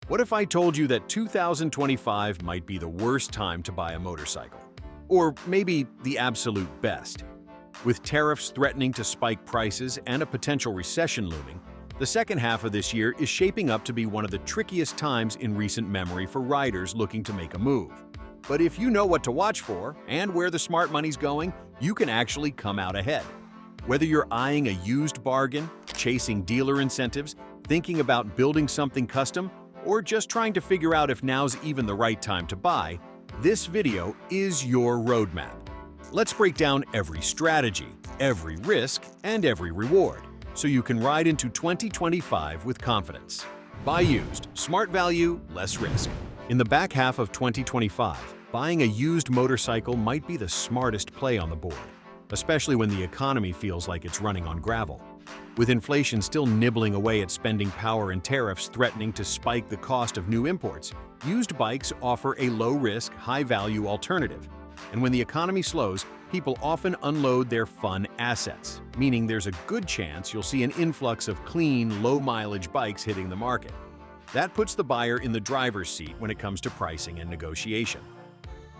What if I told you that 2025 might be the worst time to buy a motorcycle? Or maybe the absolute best? With tariffs threatening to spike prices and a potential recession looming, the second half of this year is shaping up to be one of the trickiest times in recent memory for riders looking to make a move. But if you know what to watch for and where the smart money's going, you can actually come out ahead. Whether you're eyeing a used bargain, chasing dealer incentives, thinking about building something custom, or just trying to figure out if now's even the right time to buy, this video is your roadmap. Let's break down every strategy, every risk, and every reward, so you can ride into 2025 with confidence. Buy used, smart value, less risk. In the back half of 2025, buying a used motorcycle might be the smartest play on the board, especially when the economy feels like it's running on gravel. With inflation still nibbling away at spending power and tariffs threatening to spike the cost of new imports, used bikes offer a low-risk, high-value alternative. And when the economy slows, people often unload their fun assets, meaning there's a good chance you'll see an influx of clean, low-mileage bikes hitting the market. That puts the buyer in the driver's seat when it comes to pricing and negotiation.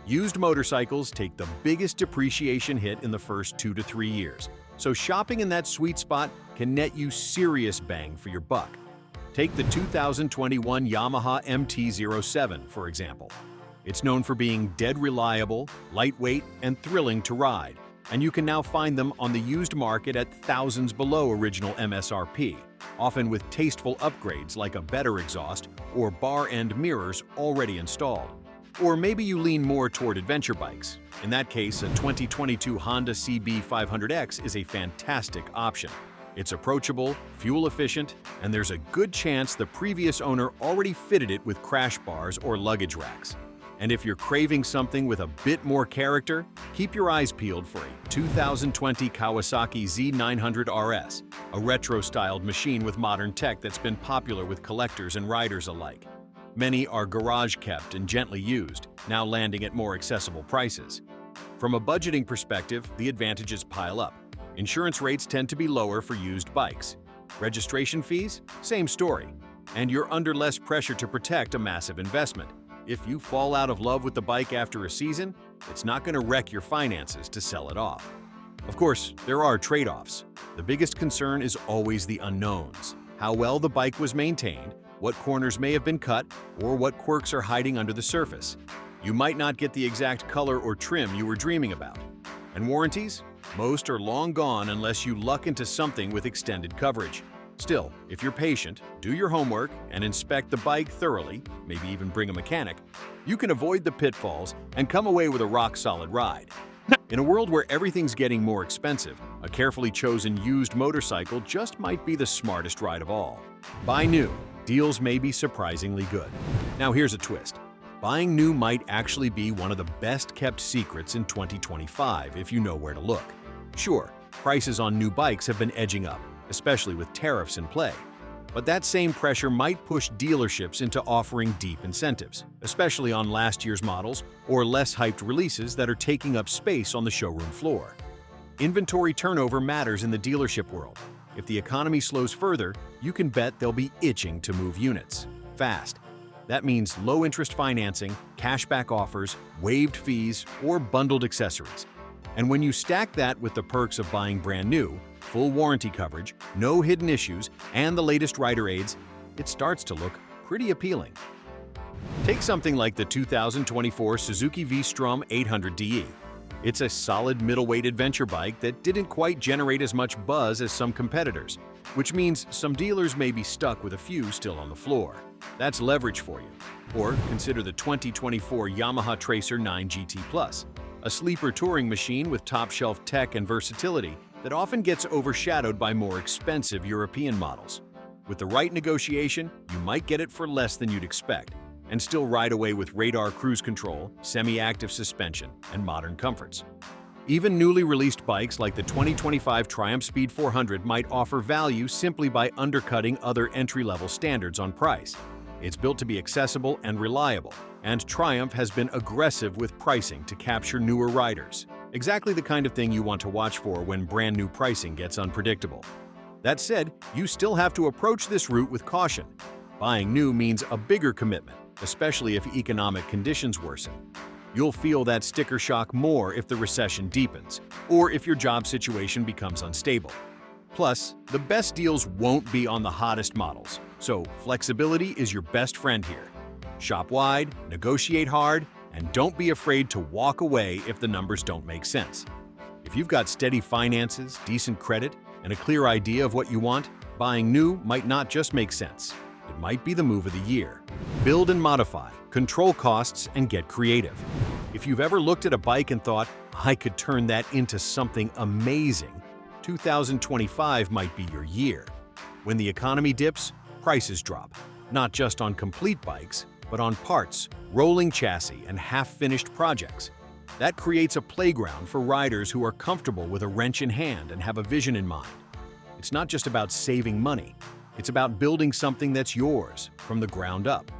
Used motorcycles take the biggest depreciation hit in the first 2 to 3 years, so shopping in that sweet spot can net you serious bang for your buck. Take the 2021 Yamaha MT-07, for example. It's known for being dead reliable, lightweight, and thrilling to ride, and you can now find them on the used market at thousands below original MSRP, often with tasteful upgrades like a better exhaust or bar-end mirrors already installed. Or maybe you lean more toward adventure bikes. In that case, a 2022 Honda CB500X is a fantastic option. It's approachable, fuel-efficient, and there's a good chance the previous owner already fitted it with crash bars or luggage racks. And if you're craving something with a bit more character, keep your eyes peeled for a 2020 Kawasaki Z900 RS, a retro-styled machine with modern tech that's been popular with collectors and riders alike. Many are garage-kept and gently used, now landing at more accessible prices. From a budgeting perspective, the advantages pile up. Insurance rates tend to be lower for used bikes. Registration fees? Same story. And you're under less pressure to protect a massive investment. If you fall out of love with the bike after a season, it's not going to wreck your finances to sell it off. Of course, there are trade-offs. The biggest concern is always the unknowns. How well the bike was maintained, what corners may have been cut, or what quirks are hiding under the surface. You might not get the exact color or trim you were dreaming about. And warranties? Most are long gone unless you luck into something with extended coverage. Still, if you're patient, do your homework, and inspect the bike thoroughly, maybe even bring a mechanic, you can avoid the pitfalls and come away with a rock-solid ride. In a world where everything's getting more expensive, a carefully chosen used motorcycle just might be the smartest ride of all. Buy new. Deals may be surprisingly good. Now here's a twist. Buying new might actually be one of the best-kept secrets in 2025 if you know where to look. Sure, prices on new bikes have been edging up, especially with tariffs in play. But that same pressure might push dealerships into offering deep incentives, especially on last year's models or less hyped releases that are taking up space on the showroom floor. Inventory turnover matters in the dealership world. If the economy slows further, you can bet they'll be itching to move units fast. That means low-interest financing, cashback offers, waived fees, or bundled accessories. And when you stack that with the perks of buying brand new, full warranty coverage, no hidden issues, and the latest rider aids, it starts to look pretty appealing. Take something like the 2024 Suzuki V-Strom 800DE. It's a solid middleweight adventure bike that didn't quite generate as much buzz as some competitors, which means some dealers may be stuck with a few still on the floor. That's leverage for you. Or consider the 2024 Yamaha Tracer 9 GT Plus, a sleeper touring machine with top-shelf tech and versatility that often gets overshadowed by more expensive European models. With the right negotiation, you might get it for less than you'd expect, and still ride away with radar cruise control, semi-active suspension, and modern comforts. Even newly released bikes like the 2025 Triumph Speed 400 might offer value simply by undercutting other entry-level standards on price. It's built to be accessible and reliable, and Triumph has been aggressive with pricing to capture newer riders. Exactly the kind of thing you want to watch for when brand new pricing gets unpredictable. That said, you still have to approach this route with caution. Buying new means a bigger commitment, especially if economic conditions worsen. You'll feel that sticker shock more if the recession deepens, or if your job situation becomes unstable. Plus, the best deals won't be on the hottest models, so flexibility is your best friend here. Shop wide, negotiate hard, and don't be afraid to walk away if the numbers don't make sense. If you've got steady finances, decent credit, and a clear idea of what you want, buying new might not just make sense. It might be the move of the year. Build and modify, control costs, and get creative. If you've ever looked at a bike and thought, I could turn that into something amazing, 2025 might be your year. When the economy dips, prices drop, not just on complete bikes, but on parts, rolling chassis, and half-finished projects. That creates a playground for riders who are comfortable with a wrench in hand and have a vision in mind. It's not just about saving money. It's about building something that's yours from the ground up.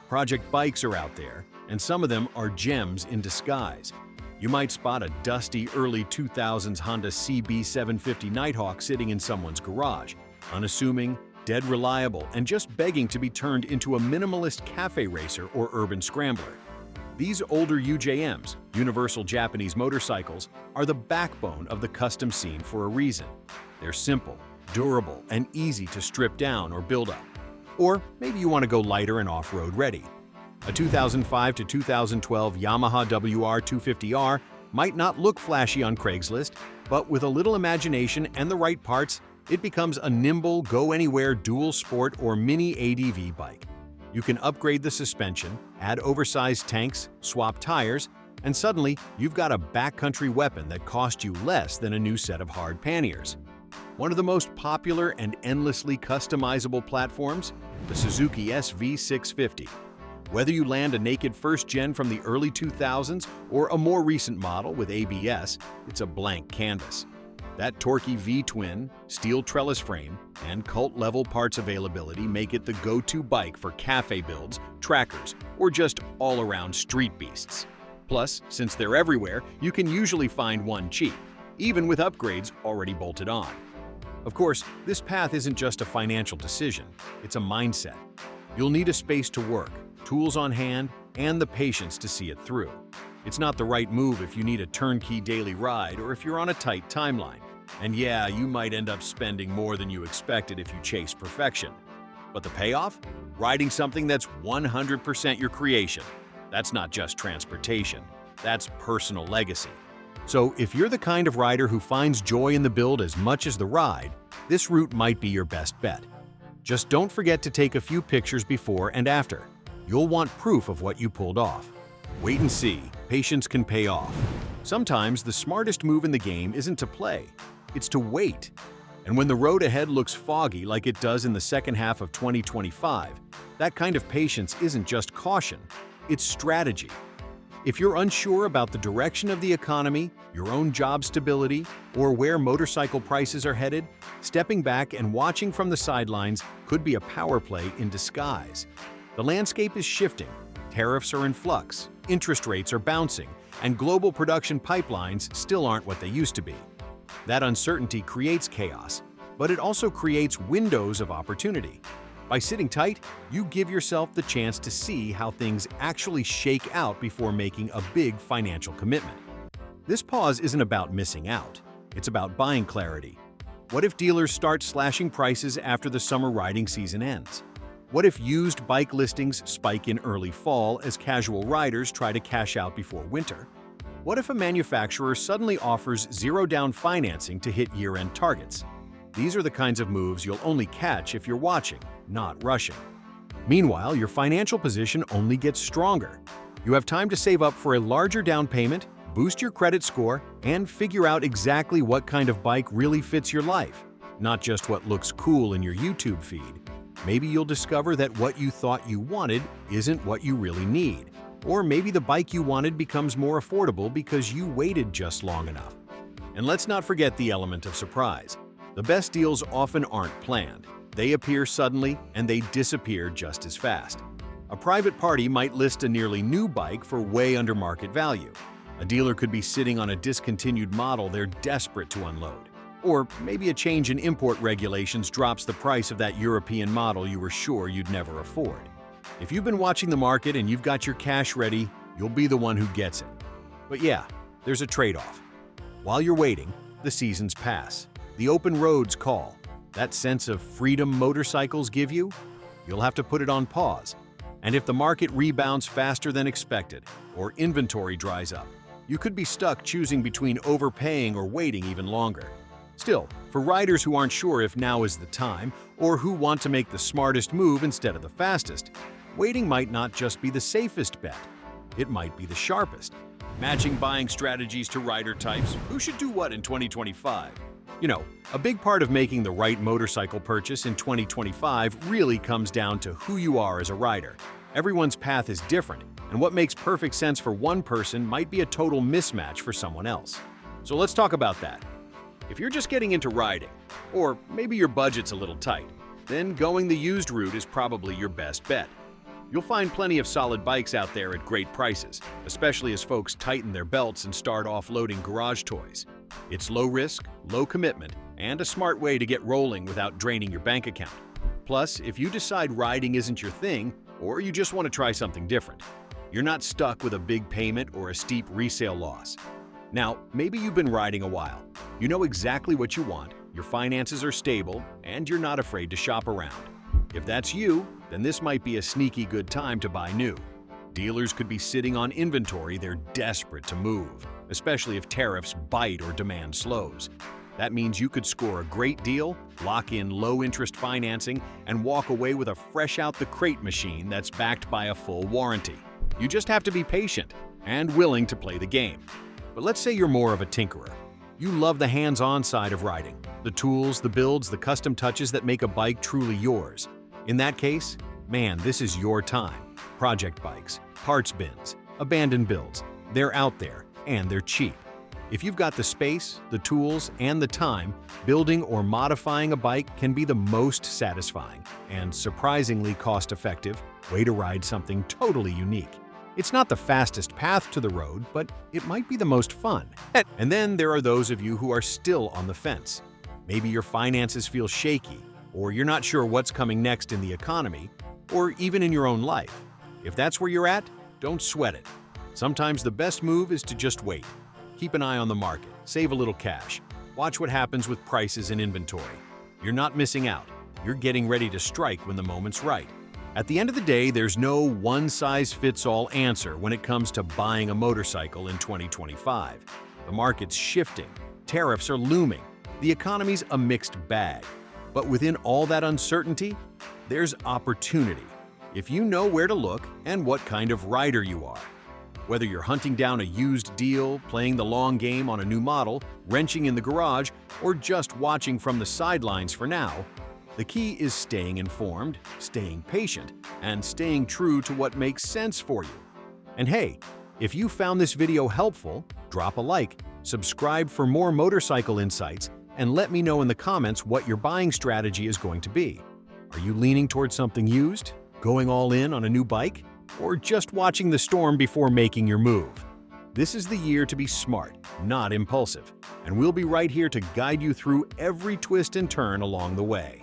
Project bikes are out there, and some of them are gems in disguise. You might spot a dusty early 2000s Honda CB750 Nighthawk sitting in someone's garage, unassuming, dead reliable, and just begging to be turned into a minimalist cafe racer or urban scrambler. These older UJMs, Universal Japanese Motorcycles, are the backbone of the custom scene for a reason. They're simple, durable, and easy to strip down or build up. Or maybe you want to go lighter and off-road ready. A 2005 to 2012 Yamaha WR250R might not look flashy on Craigslist, but with a little imagination and the right parts, it becomes a nimble, go-anywhere dual sport or mini ADV bike. You can upgrade the suspension, add oversized tanks, swap tires, and suddenly you've got a backcountry weapon that costs you less than a new set of hard panniers. One of the most popular and endlessly customizable platforms, the Suzuki SV650. Whether you land a naked first-gen from the early 2000s or a more recent model with ABS, it's a blank canvas. That torquey V-twin, steel trellis frame, and cult-level parts availability make it the go-to bike for cafe builds, trackers, or just all-around street beasts. Plus, since they're everywhere, you can usually find one cheap, even with upgrades already bolted on. Of course, this path isn't just a financial decision, it's a mindset. You'll need a space to work, tools on hand, and the patience to see it through. It's not the right move if you need a turnkey daily ride or if you're on a tight timeline. And yeah, you might end up spending more than you expected if you chase perfection. But the payoff? Riding something that's 100% your creation. That's not just transportation, that's personal legacy. So if you're the kind of rider who finds joy in the build as much as the ride, this route might be your best bet. Just don't forget to take a few pictures before and after. You'll want proof of what you pulled off. Wait and see, patience can pay off. Sometimes the smartest move in the game isn't to play, it's to wait. And when the road ahead looks foggy like it does in the second half of 2025, that kind of patience isn't just caution, it's strategy. If you're unsure about the direction of the economy, your own job stability, or where motorcycle prices are headed, stepping back and watching from the sidelines could be a power play in disguise. The landscape is shifting, tariffs are in flux, interest rates are bouncing, and global production pipelines still aren't what they used to be. That uncertainty creates chaos, but it also creates windows of opportunity. By sitting tight, you give yourself the chance to see how things actually shake out before making a big financial commitment. This pause isn't about missing out, it's about buying clarity. What if dealers start slashing prices after the summer riding season ends? What if used bike listings spike in early fall as casual riders try to cash out before winter? What if a manufacturer suddenly offers zero-down financing to hit year-end targets? These are the kinds of moves you'll only catch if you're watching, not rushing. Meanwhile, your financial position only gets stronger. You have time to save up for a larger down payment, boost your credit score, and figure out exactly what kind of bike really fits your life, not just what looks cool in your YouTube feed. Maybe you'll discover that what you thought you wanted isn't what you really need. Or maybe the bike you wanted becomes more affordable because you waited just long enough. And let's not forget the element of surprise. The best deals often aren't planned. They appear suddenly and they disappear just as fast. A private party might list a nearly new bike for way under market value. A dealer could be sitting on a discontinued model they're desperate to unload. Or maybe a change in import regulations drops the price of that European model you were sure you'd never afford. If you've been watching the market and you've got your cash ready, you'll be the one who gets it. But yeah, there's a trade-off. While you're waiting, the seasons pass. The open roads call. That sense of freedom motorcycles give you? You'll have to put it on pause. And if the market rebounds faster than expected, or inventory dries up, you could be stuck choosing between overpaying or waiting even longer. Still, for riders who aren't sure if now is the time, or who want to make the smartest move instead of the fastest, waiting might not just be the safest bet. It might be the sharpest. Matching buying strategies to rider types, who should do what in 2025? You know, a big part of making the right motorcycle purchase in 2025 really comes down to who you are as a rider. Everyone's path is different, and what makes perfect sense for one person might be a total mismatch for someone else. So let's talk about that. If you're just getting into riding, or maybe your budget's a little tight, then going the used route is probably your best bet. You'll find plenty of solid bikes out there at great prices, especially as folks tighten their belts and start offloading garage toys. It's low risk, low commitment, and a smart way to get rolling without draining your bank account. Plus, if you decide riding isn't your thing, or you just want to try something different, you're not stuck with a big payment or a steep resale loss. Now, maybe you've been riding a while. You know exactly what you want, your finances are stable, and you're not afraid to shop around. If that's you, then this might be a sneaky good time to buy new. Dealers could be sitting on inventory they're desperate to move, especially if tariffs bite or demand slows. That means you could score a great deal, lock in low-interest financing, and walk away with a fresh-out-the-crate machine that's backed by a full warranty. You just have to be patient and willing to play the game. But let's say you're more of a tinkerer. You love the hands-on side of riding, the tools, the builds, the custom touches that make a bike truly yours. In that case, man, this is your time. Project bikes, parts bins, abandoned builds, they're out there, and they're cheap. If you've got the space, the tools, and the time, building or modifying a bike can be the most satisfying and surprisingly cost-effective way to ride something totally unique. It's not the fastest path to the road, but it might be the most fun. And then there are those of you who are still on the fence. Maybe your finances feel shaky, or you're not sure what's coming next in the economy, or even in your own life. If that's where you're at, don't sweat it. Sometimes the best move is to just wait. Keep an eye on the market, save a little cash, watch what happens with prices and inventory. You're not missing out. You're getting ready to strike when the moment's right. At the end of the day, there's no one-size-fits-all answer when it comes to buying a motorcycle in 2025. The market's shifting, tariffs are looming, the economy's a mixed bag. But within all that uncertainty, there's opportunity, if you know where to look and what kind of rider you are. Whether you're hunting down a used deal, playing the long game on a new model, wrenching in the garage, or just watching from the sidelines for now, the key is staying informed, staying patient, and staying true to what makes sense for you. And hey, if you found this video helpful, drop a like, subscribe for more motorcycle insights, and let me know in the comments what your buying strategy is going to be. Are you leaning towards something used, going all in on a new bike, or just watching the storm before making your move? This is the year to be smart, not impulsive, and we'll be right here to guide you through every twist and turn along the way.